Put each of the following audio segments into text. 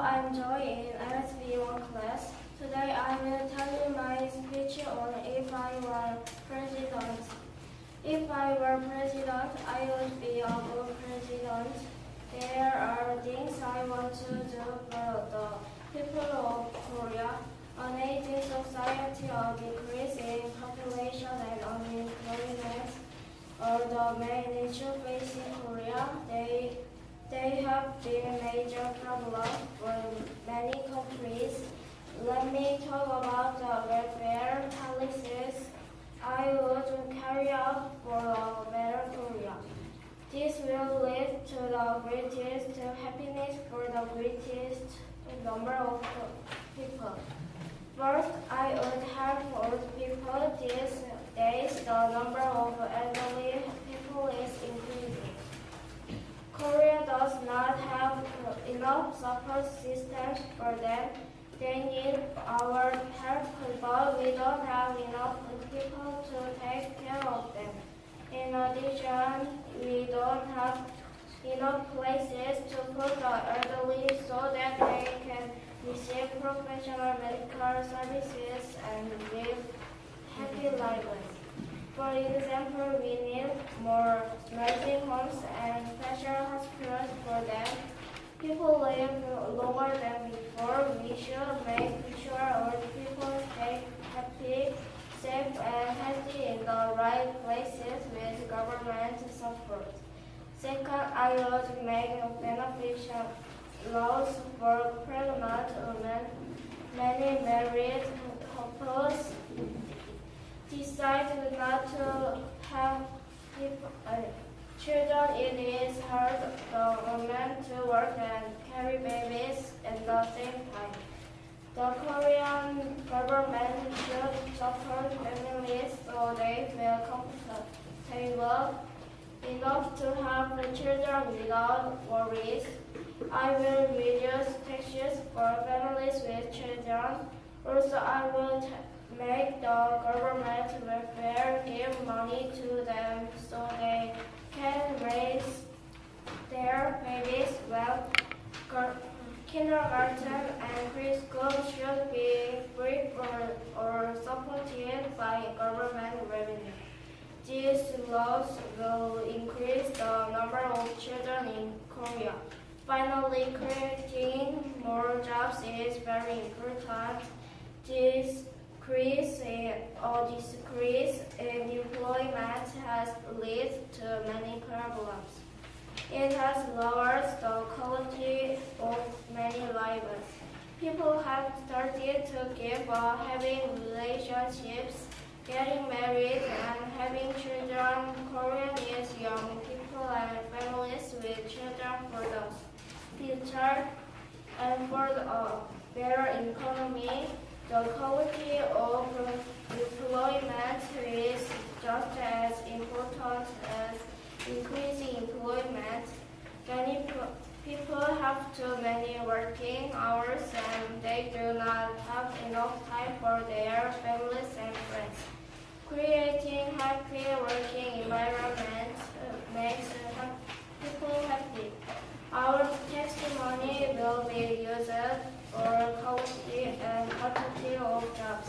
I'm Joy in LSB1 class. Today I will tell you my speech on if I were president. If I were president, I would be a good president. There are things I want to do for the people of Korea. An aging society, a decrease in population and unemployment are the main issues facing Korea. They have been major problems for many countries. Let me talk about the welfare policies I would carry out for a better Korea. This will lead to the greatest happiness for the greatest number of people. First, I would help old people. These days, the number of elderly people is increasing. Korea does not have enough support systems for them. They need our help, but we don't have enough people to take care of them. In addition, we don't have enough places to put the elderly so that they can receive professional medical services and live happy lives. For example, we need more nursing homes and special hospitals for them. People live longer than before. We should make sure old people stay happy, safe, and healthy in the right places with government support. Second, I would make beneficial laws for pregnant women. Many married couples decide not to have children. It is hard for women to work and carry babies at the same time. The Korean government should support families so they feel comfortable enough to have children without worries. I will reduce taxes for families with children. Also, I will make the government welfare give money to them so they can raise their babies well. Kindergarten and preschool should be free or supported by government revenue. These laws will increase the number of children in Korea. Finally, creating more jobs is very important. This decrease in employment has led to many problems. It has lowered the quality of many lives. People have started to give up having relationships, getting married, and having children. Korea needs young people and families with children for the future and for a better economy. The quality of employment is just as important as increasing employment. Many people have too many working hours and they do not have enough time for their families and friends. Creating happy working environment makes people happy. Our tax money will be used for quality and quantity of jobs.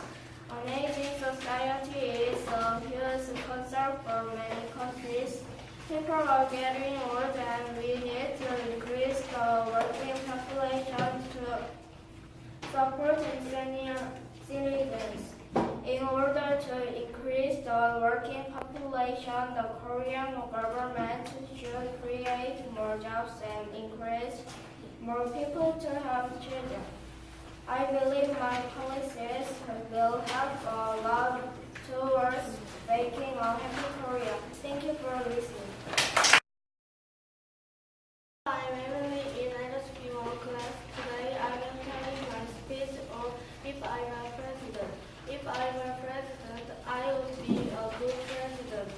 An aging society is a huge concern for many countries. People are getting old and we need to increase the working population to support senior citizens. In order to increase the working population, the Korean government should create more jobs and encourage more people to have children. I believe my policies will help a lot towards making a happy Korea. Thank you for listening. I'm Emily in LSB1 class. Today I will tell you my speech on if I were president. If I were president, I would be a good president.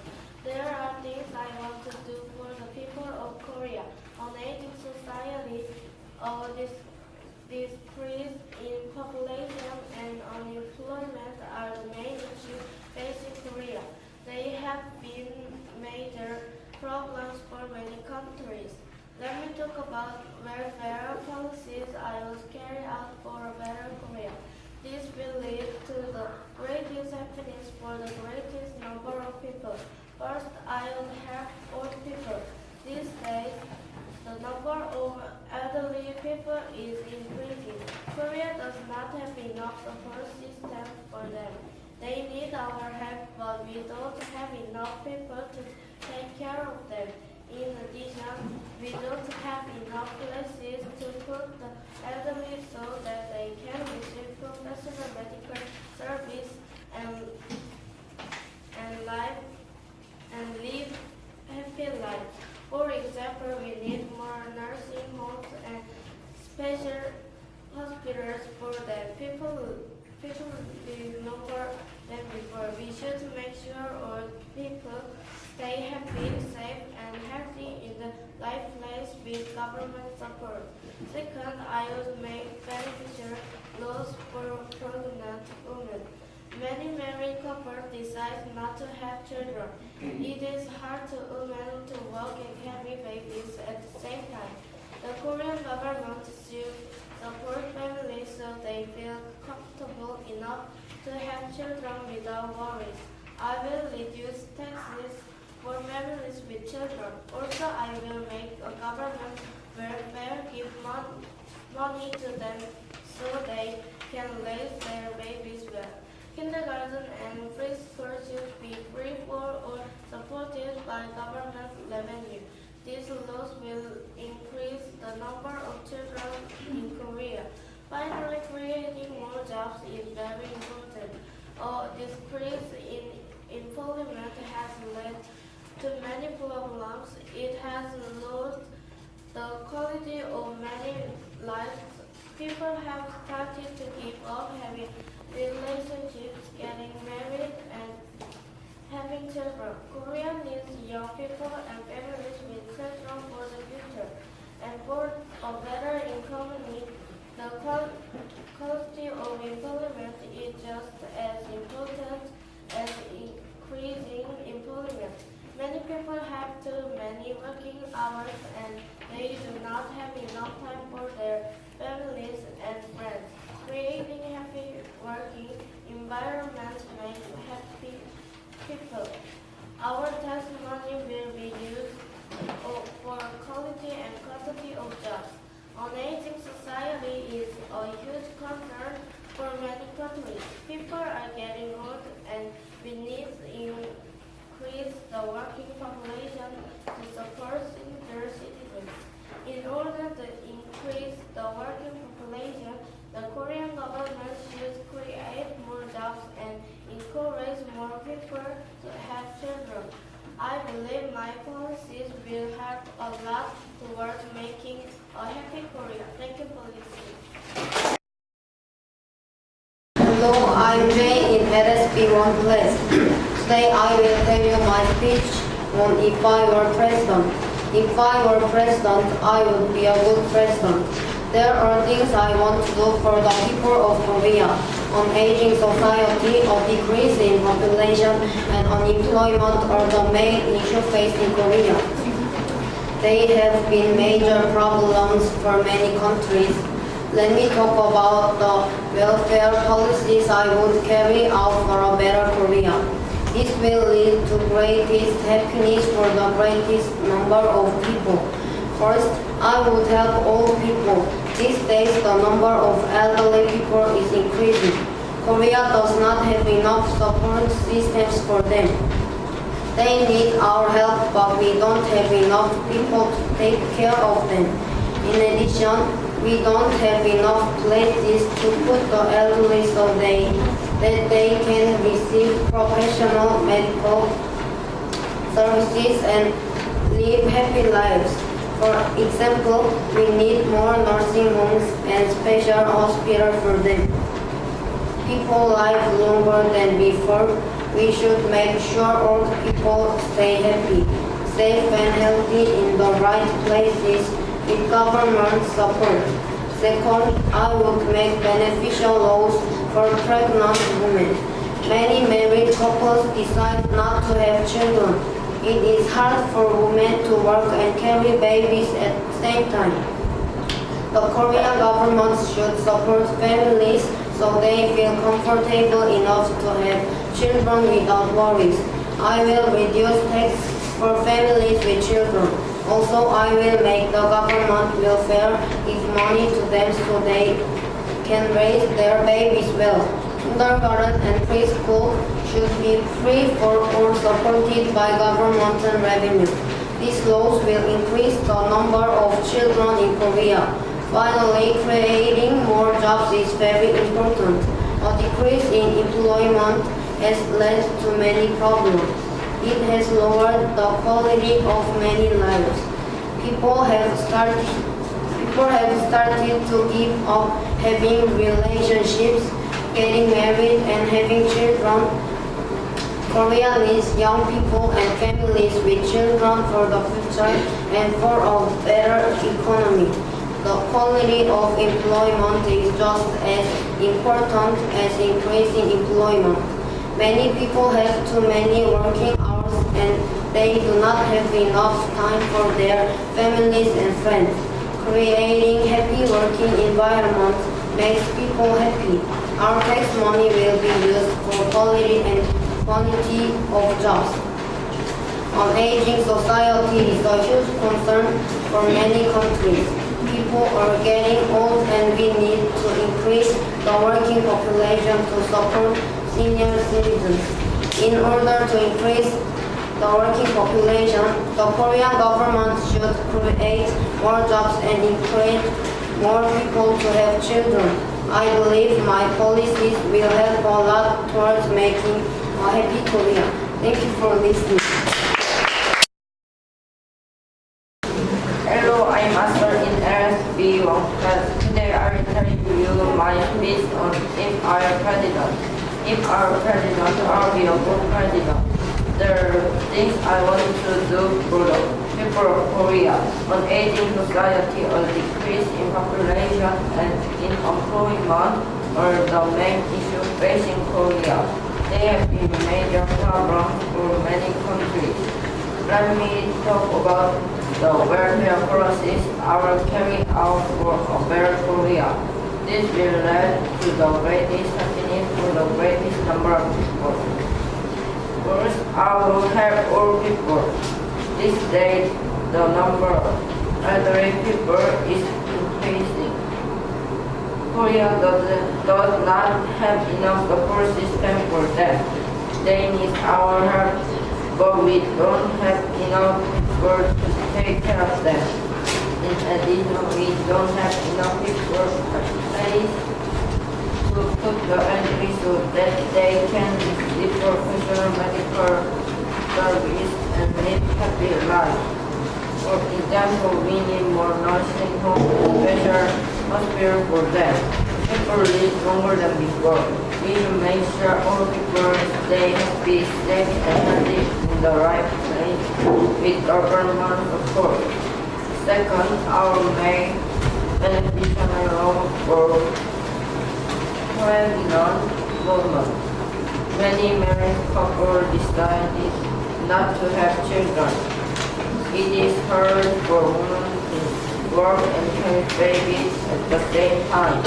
There are things I want to do for the people of Korea. An aging society, decrease in population and unemployment are the main issues facing Korea. They have been major problems for many countries. Let me talk about welfare policies I will carry out for a better Korea. This will lead to the greatest happiness for the greatest number of people. First, I will help old people. These days, the number of elderly people is increasing. Korea does not have enough support system for them. They need our help, but we don't have enough people to take care of them. In addition, we don't have enough places to put the elderly so that they can receive professional medical service and live happy lives. For example, we need more nursing homes and special hospitals for them. People live longer than before. We should make sure all people stay happy, safe, and healthy in the life place with government support. Second, I would make beneficial laws for pregnant women. Many married couples decide not to have children. It is hard to women to work and carry babies at the same time. The Korean government should support families so they feel comfortable enough to have children without worries. I will reduce taxes for families with children. Also, I will make a government welfare give money to them so they can raise their babies well. Kindergarten and preschool should be free for or supported by government revenue. These laws will increase the number of children in Korea. Finally, creating more jobs is very important. A decrease in employment has led to many problems. It has lowered the quality of many lives. People have started to give up having relationships, getting married, and having children. Korea needs young people and families with children for the future. And for a better economy, the quality of employment is just as important as increasing employment. Many people have too many working hours and they do not have enough time for their families and friends. Creating happy working environment makes happy people. Our tax money will be used for quality and quantity of jobs. An aging society is a huge concern for many countries. People are getting old and we need to increase the working population to support senior citizens. In order to increase the working population, the Korean government should create more jobs and encourage more people to have children. I believe my policies will help a lot towards making a happy Korea. Thank you for listening. Hello, I'm Jay in LSB1 class. Today I will tell you my speech on if I were president. If I were president, I would be a good president. There are things I want to do for the people of Korea. An aging society, a decrease in population, and unemployment are the main issues faced in Korea. They have been major problems for many countries. Let me talk about the welfare policies I would carry out for a better Korea. This will lead to greatest happiness for the greatest number of people. First, I would help all people. These days, the number of elderly people is increasing. Korea does not have enough support systems for them. They need our help, but we don't have enough people to take care of them. In addition, we don't have enough places to put the elderly so that they can receive professional medical services and live happy lives. For example, we need more nursing homes and special hospitals for them. People live longer than before. We should make sure all people stay happy, safe and healthy in the right places with government support. Second, I would make beneficial laws for pregnant women. Many married couples decide not to have children. It is hard for women to work and carry babies at the same time. The Korean government should support families so they feel comfortable enough to have children without worries. I will reduce tax for families with children. Also, I will make the government welfare give money to them so they can raise their babies well. Kindergarten and preschool should be free for all supported by governmental revenue. These laws will increase the number of children in Korea. Finally, creating more jobs is very important. A decrease in employment has led to many problems. It has lowered the quality of many lives. People have started to give up having relationships, getting married, and having children. Korea needs young people and families with children for the future and for a better economy. The quality of employment is just as important as increasing employment. Many people have too many working hours and they do not have enough time for their families and friends. Creating happy working environment makes people happy. Our tax money will be used for quality and quantity of jobs. An aging society is a huge concern for many countries. People are getting old and we need to increase the working population to support senior citizens. In order to increase the working population, the Korean government should create more jobs and encourage more people to have children. I believe my policies will help a lot towards making a happy Korea. Thank you for listening. Hello, I'm Master in LSB1 class. Today I will tell you my speech on if I were president. If I were president, I'll be a good president. There are things I want to do for the people of Korea. On aging society, a decrease in population and in employment are the main issues facing Korea. They have been major problems for many countries. Let me talk about the welfare policies I will carry out for a better Korea. This will lead to the greatest happiness for the greatest number of people. First, I will help all people. These days, the number of elderly people is increasing. Korea does not have enough support system for them. They need our help, but we don't have enough people to take care of them. In addition, we don't have enough people at place to put the elderly so that they can receive professional medical service and live happy lives. For example, we need more nursing homes and special hospitals for them. People live longer than before. We should make sure all people stay happy, safe, and healthy in the right place with government support. Second, our main beneficial law for pregnant women. Many married couples decided not to have children. It is hard for women to work and carry babies at the same time.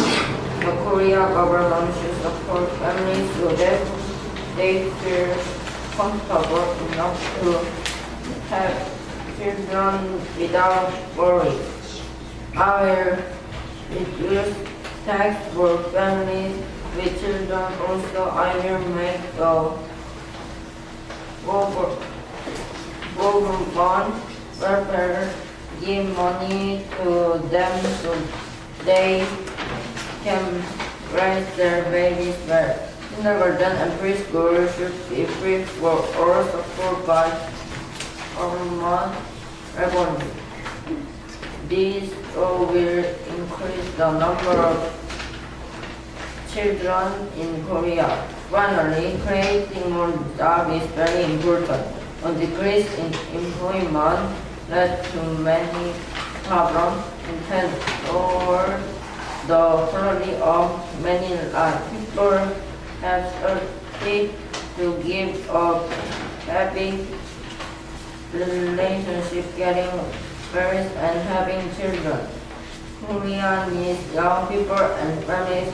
The Korean government should support families so that they feel comfortable enough to have children without worry. I will reduce tax for families with children. Also, I will make the government welfare give money to them so they can raise their babies well. Kindergarten and preschool should be free for all, supported by government revenue. This all will increase the number of children in Korea. Finally, creating more jobs is very important. A decrease in employment led to many problems and has lowered the quality of many lives. People have started to give up having relationship, getting married, and having children. Korea needs young people and families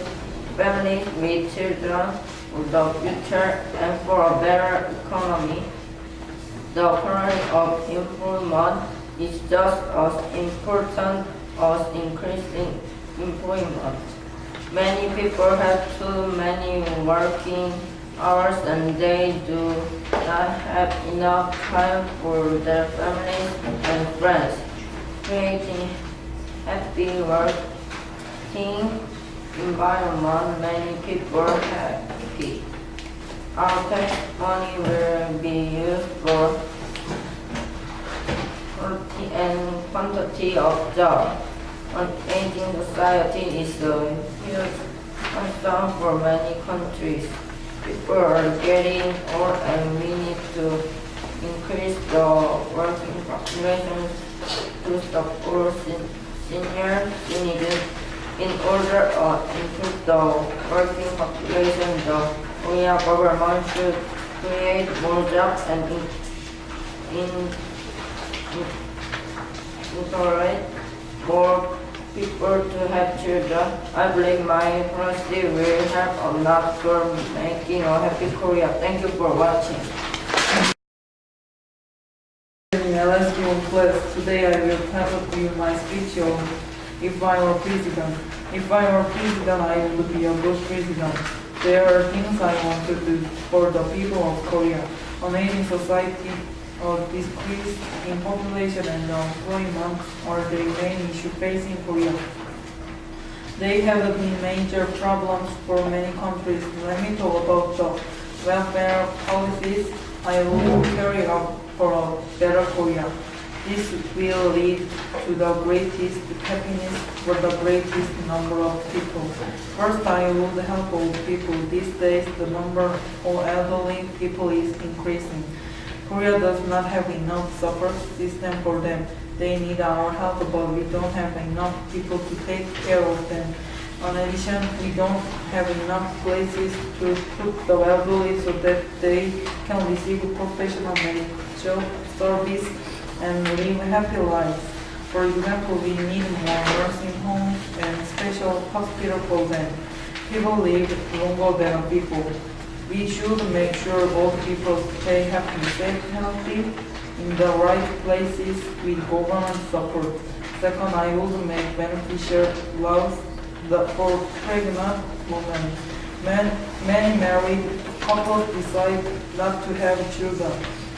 with children for the future and for a better economy. The quality of employment is just as important as increasing employment. Many people have too many working hours and they do not have enough time for their families and friends. Creating happy working environment, many people are happy. Our tax money will be used for quality and quantity of jobs. An aging society is a huge concern for many countries. People are getting old and we need to increase the working population to support senior citizens. In order to improve the working population, the Korea government should create more jobs and encourage more people to have children. I believe my policy will help a lot for making a happy Korea. Thank you for watching. In LSB1 class, today I will present you my speech on if I were president. If I were president, I would be a good president. There are things I want to do for the people of Korea. An aging society, a decrease in population and employment are the main issue facing Korea. They have been major problems for many countries. Let me talk about the welfare policies I will carry out for a better Korea. This will lead to the greatest happiness for the greatest number of people. First, I would help old people. These days, the number of elderly people is increasing. Korea does not have enough support system for them. They need our help, but we don't have enough people to take care of them. In addition, we don't have enough places to put the elderly so that they can receive professional medical service and live happy lives. For example, we need more nursing homes and special hospital for them. People live longer than before. We should make sure both people stay happy, safe, healthy, in the right places with government support. Second, I would make beneficial laws for pregnant women. Many married couples decide not to have children.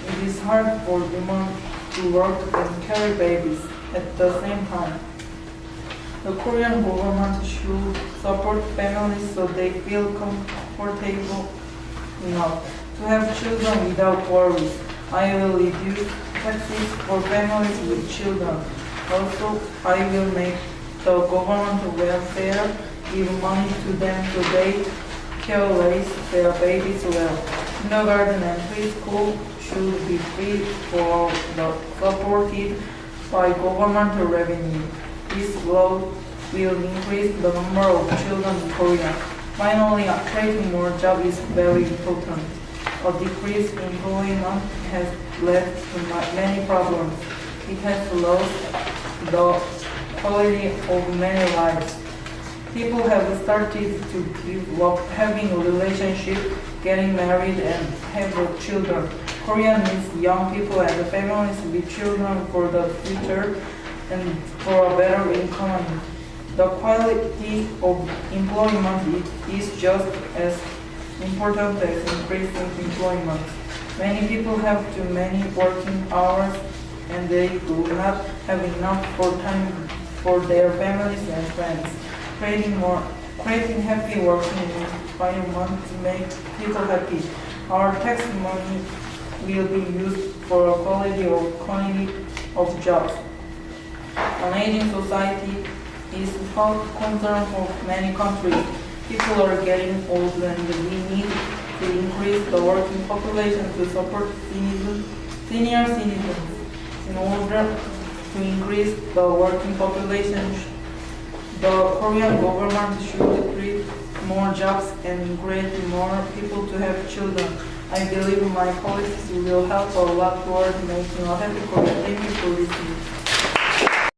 It is hard for women to work and carry babies at the same time. The Korean government should support families so they feel comfortable enough to have children without worries. I will reduce taxes for families with children. Also, I will make the government welfare give money to them so they can raise their babies well. Kindergarten and preschool should be free for the supported by government revenue. This law will increase the number of children in Korea. Finally, creating more jobs is very important. A decrease in employment has led to many problems. It has lost the quality of many lives. People have started to give up having a relationship, getting married, and have children. Korea needs young people and families with children for the future and for a better economy. The quality of employment is just as important as increasing employment. Many people have too many working hours and they do not have enough time for their families and friends. Creating happy working environment to make people happy. Our tax money will be used for a quality of jobs. An aging society is a concern for many countries. People are getting old and we need to increase the working population to support senior citizens. In order to increase the working population, the Korean government should create more jobs and encourage more people to have children. I believe my policies will help a lot toward making a happy Korea. Thank you for listening.